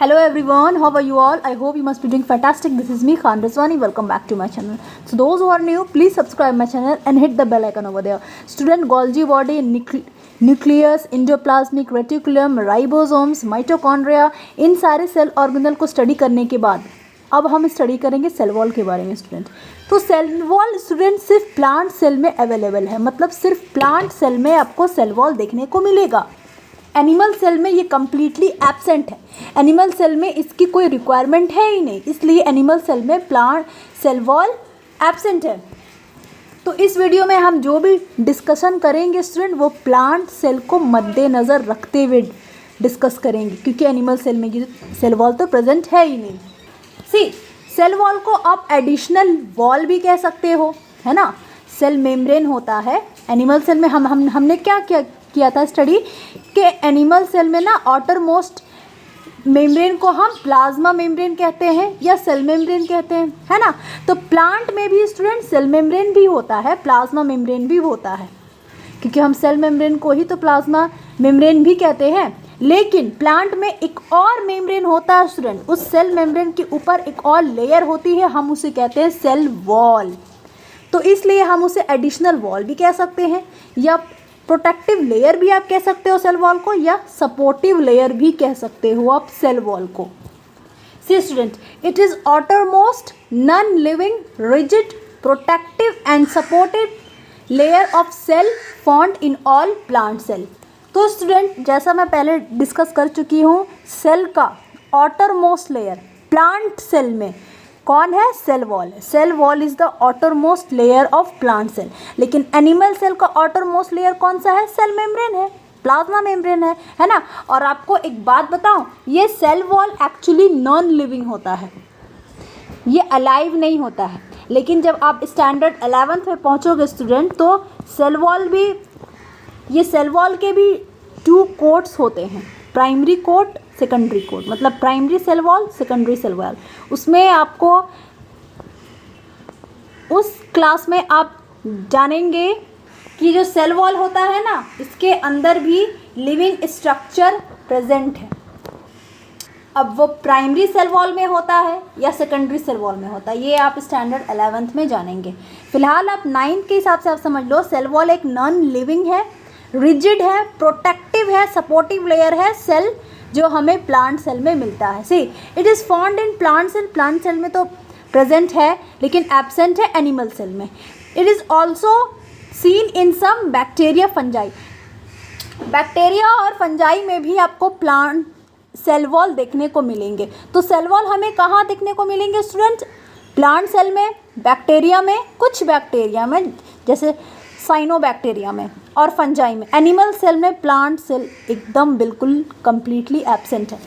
Hello everyone, how are you all? I hope you must be doing fantastic. This is me Khan Rizwani. Welcome back to my channel. So those who are new, please subscribe my channel and hit the bell icon over there. Student, Golgi body, nucleus, endoplasmic reticulum, ribosomes, mitochondria, इन सारे cell organelle को study करने के बाद अब हम study करेंगे cell wall के बारे में स्टूडेंट। तो सेल वॉल स्टूडेंट सिर्फ प्लांट सेल में अवेलेबल है, मतलब सिर्फ प्लांट सेल में आपको सेल वॉल देखने को मिलेगा। एनिमल सेल में ये कम्प्लीटली एब्सेंट है। एनिमल सेल में इसकी कोई रिक्वायरमेंट है ही नहीं, इसलिए एनिमल सेल में प्लांट सेल वॉल एब्सेंट है। तो इस वीडियो में हम जो भी डिस्कशन करेंगे स्टूडेंट वो प्लांट सेल को मद्देनज़र रखते हुए डिस्कस करेंगे, क्योंकि एनिमल सेल में ये सेल वॉल तो प्रेजेंट है ही नहीं। सी सेल वॉल को आप एडिशनल वॉल भी कह सकते हो, है ना। सेल मेम्ब्रेन होता है एनिमल सेल में। हमने क्या किया था स्टडी कि एनिमल सेल में ना आउटर मोस्ट मेम्ब्रेन को हम प्लाज्मा मेम्ब्रेन कहते हैं या सेल मेम्ब्रेन कहते हैं, है ना। तो प्लांट में भी स्टूडेंट सेल मेम्ब्रेन भी होता है, प्लाज्मा मेम्ब्रेन भी होता है, क्योंकि हम सेल मेम्ब्रेन को ही तो प्लाज्मा मेम्ब्रेन भी कहते हैं। लेकिन प्लांट में एक और मेम्ब्रेन होता है स्टूडेंट, उस सेल मेम्ब्रेन के ऊपर एक और लेयर होती है, हम उसे कहते हैं सेल वॉल। तो इसलिए हम उसे एडिशनल वॉल भी कह सकते हैं, या प्रोटेक्टिव लेयर भी आप कह सकते हो सेल वॉल को, या सपोर्टिव लेयर भी कह सकते हो आप सेल वॉल को। See student, it is outermost non living rigid protective and supported layer of cell found in all plant cell. तो स्टूडेंट जैसा मैं पहले डिस्कस कर चुकी हूँ, सेल का outermost लेयर प्लांट सेल में कौन है? Cell wall. Cell wall is the outermost layer of plant cell. लेकिन एनिमल सेल का outermost लेयर कौन सा है? सेल मेम्ब्रेन है, प्लाज्मा मेम्ब्रेन है ना। और आपको एक बात बताऊं, ये cell wall actually non living होता है, ये अलाइव नहीं होता है। लेकिन जब आप स्टैंडर्ड 11th में पहुंचोगे स्टूडेंट, तो सेल वॉल भी, ये सेल वॉल के भी 2 कोट्स होते हैं, प्राइमरी कोट, सेकेंडरी कोट, मतलब primary cell wall, secondary cell wall. उसमें आपको उस क्लास में आप जानेंगे कि जो सेल वॉल होता है ना, इसके अंदर भी लिविंग स्ट्रक्चर प्रेजेंट है। अब वो प्राइमरी सेल वॉल में होता है या सेकेंडरी सेल वॉल में होता है, ये आप स्टैंडर्ड 11th में जानेंगे। फिलहाल आप 9th के हिसाब से आप समझ लो, सेल वॉल एक नॉन लिविंग है, रिजिड है, प्रोटेक्टिव है, सपोर्टिव लेयर है सेल, जो हमें प्लांट सेल में मिलता है। See it is found in plant cell, plant cell में तो प्रेजेंट है लेकिन एब्सेंट है एनिमल सेल में। It is also seen in some bacteria fungi. Bacteria और फंजाई में भी आपको प्लांट सेल वॉल देखने को मिलेंगे। तो सेल वॉल हमें कहाँ देखने को मिलेंगे स्टूडेंट? प्लांट सेल में, बैक्टीरिया में, कुछ बैक्टीरिया में जैसे साइनोबैक्टीरिया में, और फंजाई में। एनिमल सेल में प्लांट सेल एकदम बिल्कुल कम्प्लीटली एब्सेंट है।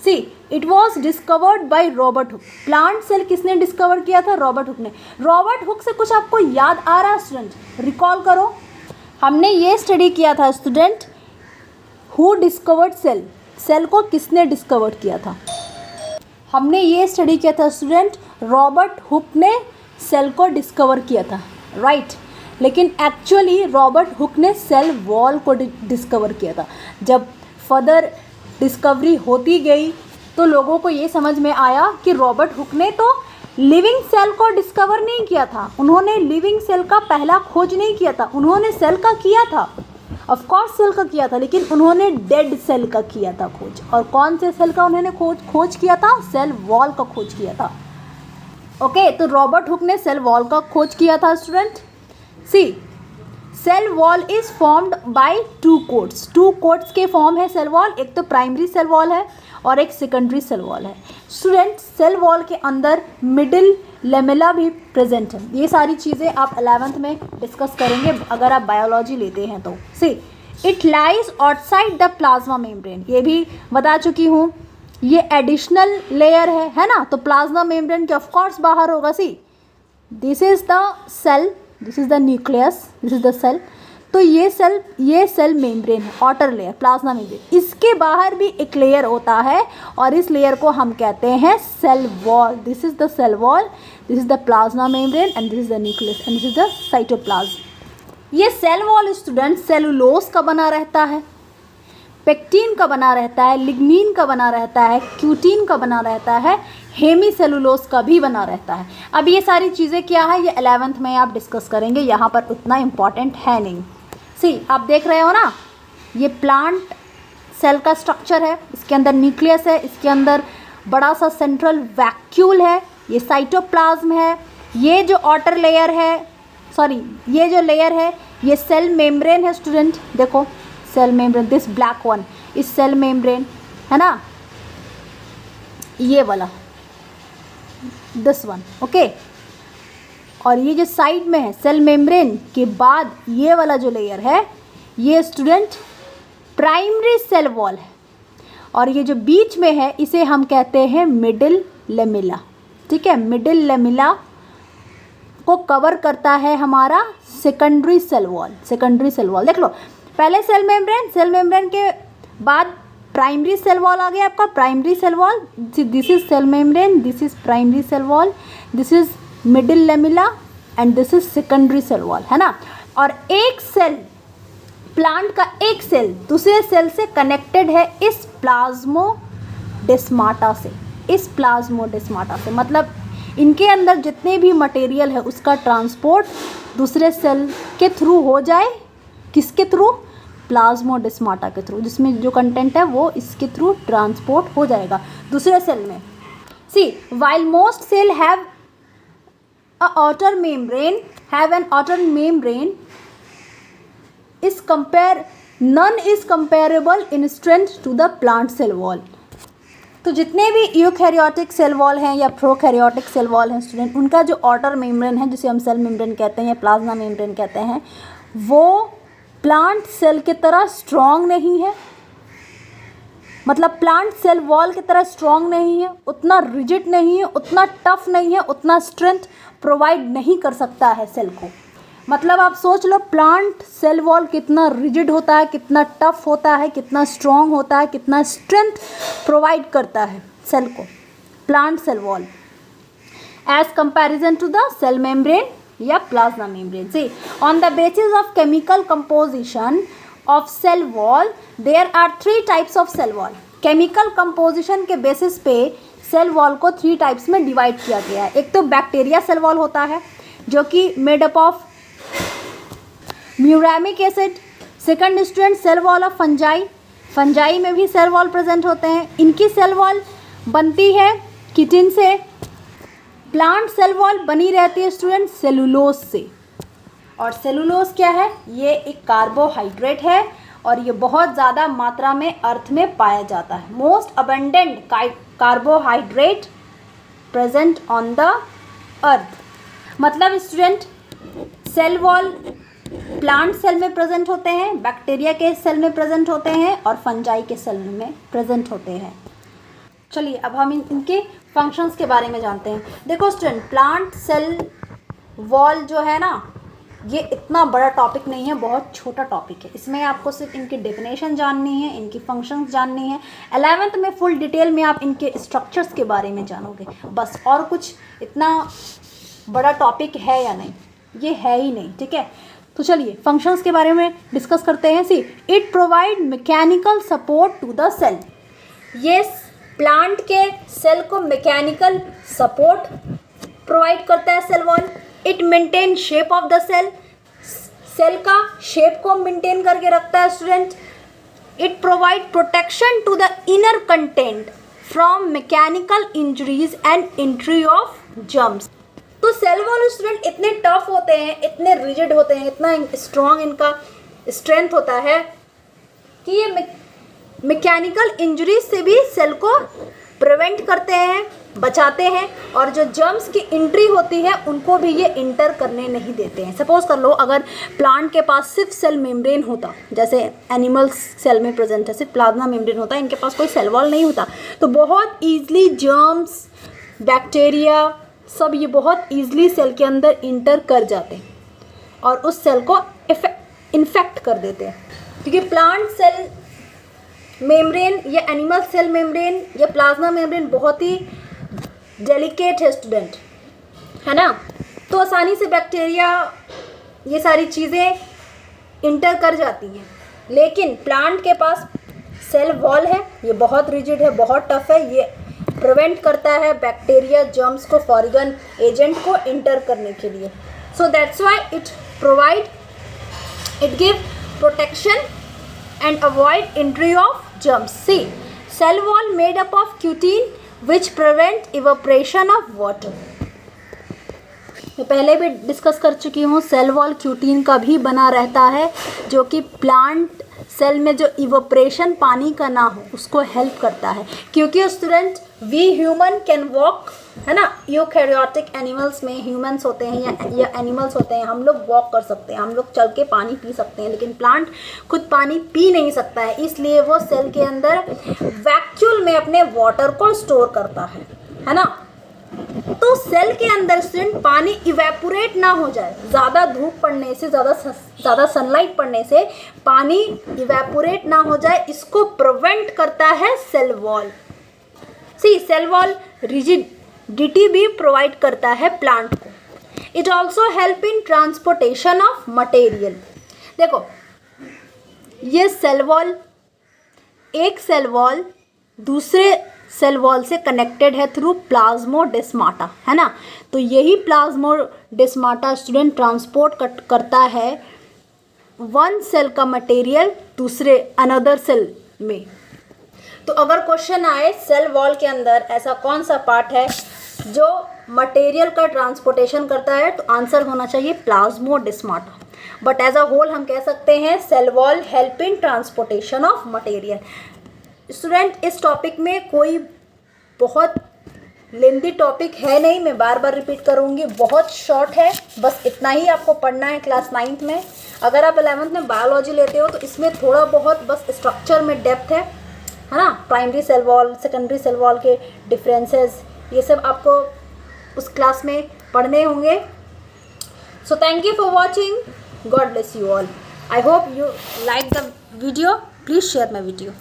See it was discovered by Robert Hooke. Plant cell किसने डिस्कवर किया था? रॉबर्ट हुक ने। रॉबर्ट हुक से कुछ आपको याद आ रहा है स्टूडेंट? रिकॉल करो, हमने ये स्टडी किया था student, who discovered cell, cell को किसने डिस्कवर किया था? हमने ये स्टडी किया था स्टूडेंट, रॉबर्ट हुक ने सेल को डिस्कवर किया था, राइट। लेकिन एक्चुअली रॉबर्ट हुक ने सेल वॉल को डिस्कवर किया था। जब फर्दर डिस्कवरी होती गई तो लोगों को ये समझ में आया कि रॉबर्ट हुक ने तो लिविंग सेल को डिस्कवर नहीं किया था, उन्होंने लिविंग सेल का पहला खोज नहीं किया था, उन्होंने सेल का किया था, ऑफ कोर्स सेल का किया था, लेकिन उन्होंने डेड सेल का किया था खोज। और कौन से सेल का उन्होंने खोज किया था? सेल वॉल का खोज किया था। ओके, तो रॉबर्ट हुक ने सेल वॉल का खोज किया था student. See cell wall is formed by 2 coats. 2 coats के फॉर्म है सेल वॉल, एक तो प्राइमरी सेल वॉल है और एक सेकेंडरी सेल वॉल है। स्टूडेंट सेल वॉल के अंदर मिडिल लेमेला भी प्रेजेंट है। ये सारी चीज़ें आप 11th में डिस्कस करेंगे अगर आप बायोलॉजी लेते हैं तो। See it lies outside the plasma membrane, ये भी बता चुकी हूँ, ये एडिशनल लेयर है ना। तो प्लाज्मा मेम्ब्रेन के ऑफकोर्स बाहर होगा। See this is the cell, this is the nucleus, this is the cell. तो ये सेल मेम्ब्रेन है, आउटर लेयर प्लाज्मा मेम्ब्रेन। इसके बाहर भी एक लेयर होता है और इस लेयर को हम कहते हैं cell wall. This is the cell wall, this is the plasma membrane and this is the nucleus and this is the cytoplasm. ये सेल वॉल स्टूडेंट सेलुलोज का बना रहता है। पेक्टिन का बना रहता है, लिग्निन का बना रहता है, क्यूटिन का बना रहता है, हेमीसेलुलोज का भी बना रहता है। अब ये सारी चीज़ें क्या है, ये 11th में आप डिस्कस करेंगे, यहाँ पर उतना इम्पॉर्टेंट है नहीं। सी आप देख रहे हो ना, ये प्लांट सेल का स्ट्रक्चर है, इसके अंदर न्यूक्लियस है, इसके अंदर बड़ा सा सेंट्रल वैक्यूल है, ये साइटोप्लाज्म है, ये जो आउटर लेयर है, सॉरी ये जो लेयर है ये सेल मेम्ब्रेन है स्टूडेंट। देखो cell membrane, this black one is cell membrane है ना, ये वाला दिस वन, ओके। और ये जो साइड में है सेल मेम्ब्रेन के बाद ये वाला जो लेयर है ये स्टूडेंट प्राइमरी सेल वॉल है, और ये जो बीच में है इसे हम कहते हैं मिडिल लेमिला, ठीक है। मिडिल लेमिला को कवर करता है हमारा secondary cell wall. Secondary cell wall देख लो, पहले सेल मेम्ब्रेन के बाद प्राइमरी सेल वॉल आ गया आपका, primary cell wall, this is cell membrane, this is primary cell wall, this is middle lamella and this is secondary cell wall, है ना। और एक सेल, प्लांट का एक सेल दूसरे सेल से कनेक्टेड है इस प्लाज्मोडेस्माटा से, इस प्लाज्मोडेस्माटा से, मतलब इनके अंदर जितने भी मटेरियल है उसका ट्रांसपोर्ट दूसरे सेल के थ्रू हो जाए, किसके थ्रू, प्लाज्मोडेस्माटा के थ्रू, जिसमें जो कंटेंट है वो इसके थ्रू ट्रांसपोर्ट हो जाएगा दूसरे सेल में। See while most cell have a outer membrane, have an outer membrane is none is comparable in strength to the plant cell wall। तो जितने भी यूकैरियोटिक सेल वॉल हैं या प्रोकैरियोटिक सेल वॉल हैं स्टूडेंट, उनका जो outer membrane है जिसे हम सेल मेम्ब्रेन कहते हैं या प्लाज्मा मेम्ब्रेन कहते हैं, वो प्लांट सेल की तरह स्ट्रॉन्ग नहीं है, मतलब प्लांट सेल वॉल की तरह स्ट्रॉन्ग नहीं है, उतना रिजिड नहीं है, उतना टफ नहीं है, उतना स्ट्रेंथ प्रोवाइड नहीं कर सकता है सेल को। मतलब आप सोच लो प्लांट सेल वॉल कितना रिजिड होता है, कितना टफ होता है, कितना स्ट्रॉन्ग होता है, कितना स्ट्रेंथ प्रोवाइड करता है सेल को plant cell wall as comparison to the cell membrane या plasma membrane. See on the basis of chemical composition of cell wall there are 3 types of cell wall. Chemical composition के basis पे cell wall को 3 types में divide किया गया है। एक तो बैक्टीरिया सेल वॉल होता है जो कि made up of muramic acid. Second student cell wall of fungi, fungi में भी सेल वॉल प्रेजेंट होते हैं, इनकी सेल वॉल बनती है किटिन से। प्लांट सेल वॉल बनी रहती है स्टूडेंट सेलुलोज से, और सेलुलोज क्या है, ये एक कार्बोहाइड्रेट है और ये बहुत ज़्यादा मात्रा में अर्थ में पाया जाता है। Most abundant carbohydrate present on the earth. मतलब student cell wall plant cell में प्रेजेंट होते हैं, बैक्टीरिया के सेल में प्रेजेंट होते हैं और फंजाई के सेल में प्रेजेंट होते हैं। चलिए अब हम इनके फंक्शंस के बारे में जानते हैं। देखो स्टूडेंट, प्लांट सेल वॉल जो है ना, ये इतना बड़ा टॉपिक नहीं है, बहुत छोटा टॉपिक है। इसमें आपको सिर्फ इनकी डेफिनेशन जाननी है, इनकी फंक्शंस जाननी है। 11th में फुल डिटेल में आप इनके स्ट्रक्चर्स के बारे में जानोगे बस, और कुछ इतना बड़ा टॉपिक है या नहीं, ये है ही नहीं, ठीक है। तो चलिए फंक्शंस के बारे में डिस्कस करते हैं। See it provide mechanical support to the cell. ये प्लांट के सेल को मैकेनिकल सपोर्ट प्रोवाइड करता है cell wall. It maintain shape of the cell, cell का शेप को मेंटेन करके रखता है student. It provide protection to the inner content from mechanical injuries and entry of germs. तो सेल वॉल स्टूडेंट इतने tough होते हैं, इतने रिजिड होते हैं, इतना स्ट्रॉन्ग इनका स्ट्रेंथ होता है कि ये मैकेनिकल इंजरीज से भी सेल को प्रिवेंट करते हैं, बचाते हैं, और जो जर्म्स की एंट्री होती है उनको भी ये इंटर करने नहीं देते हैं। सपोज कर लो अगर प्लांट के पास सिर्फ सेल मेम्ब्रेन होता, जैसे एनिमल्स सेल में प्रेजेंट है, सिर्फ प्लाज्मा मेम्ब्रेन होता, इनके पास कोई सेल वॉल नहीं होता, तो बहुत ईजिली जर्म्स, बैक्टीरिया सब ये बहुत ईजिली सेल के अंदर इंटर कर जाते हैं और उस सेल को इन्फेक्ट कर देते हैं। क्योंकि प्लांट सेल मेम्ब्रेन या एनिमल सेल मेम्ब्रेन या प्लाज्मा मेम्ब्रेन बहुत ही डेलिकेट है स्टूडेंट, है ना, तो आसानी से बैक्टीरिया ये सारी चीज़ें इंटर कर जाती हैं। लेकिन प्लांट के पास सेल वॉल है ये बहुत रिजिड है, बहुत टफ है, ये प्रिवेंट करता है बैक्टीरिया जर्म्स को, फॉरेन एजेंट को इंटर करने के लिए. So that's why it give protection and avoid entry of germs. See, cell wall made up of cutin which prevent evaporation of water. मैं पहले भी डिस्कस कर चुकी हूँ, सेल वॉल क्यूटीन का भी बना रहता है जो कि प्लांट सेल में जो इवोपरेशन पानी का ना हो उसको हेल्प करता है. क्योंकि student we human can walk, है ना, यूकैरियोटिक एनिमल्स में ह्यूमंस होते हैं या एनिमल्स होते हैं, हम लोग वॉक कर सकते हैं, हम लोग चल के पानी पी सकते हैं, लेकिन प्लांट खुद पानी पी नहीं सकता है, इसलिए वो सेल के अंदर वैक्यूल में अपने वाटर को स्टोर करता है ना. तो सेल के अंदर स्टूडेंट पानी इवेपोरेट ना हो जाए, ज़्यादा धूप पड़ने से, ज़्यादा सनलाइट पड़ने से पानी इवेपोरेट ना हो जाए, इसको प्रिवेंट करता है सेल वॉल. सी, सेल वॉल रिजिडिटी भी प्रोवाइड करता है प्लांट को. It also help in transportation of material. देखो ये सेल वॉल, एक सेल वॉल दूसरे सेल वॉल से कनेक्टेड है थ्रू प्लाज्मोडेस्माटा, है ना. तो यही प्लाज्मोडेस्माटा स्टूडेंट ट्रांसपोर्ट करता है वन सेल का मटेरियल दूसरे अनदर सेल में. तो अगर क्वेश्चन आए सेल वॉल के अंदर ऐसा कौन सा पार्ट है जो मटेरियल का ट्रांसपोर्टेशन करता है, तो आंसर होना चाहिए plasmodesmata. But as a whole हम कह सकते हैं cell wall help in transportation of material. Student इस टॉपिक में कोई बहुत लेंदी टॉपिक है नहीं, मैं बार बार रिपीट करूँगी, बहुत शॉर्ट है, बस इतना ही आपको पढ़ना है क्लास 9th में. अगर आप 11th में बायोलॉजी लेते हो तो इसमें थोड़ा बहुत बस स्ट्रक्चर में डेप्थ है ना. Primary cell wall, secondary cell wall के डिफरेंसेस, ये सब आपको उस क्लास में पढ़ने होंगे. So thank you for watching. God bless you all. I hope you like the video. Please share my video.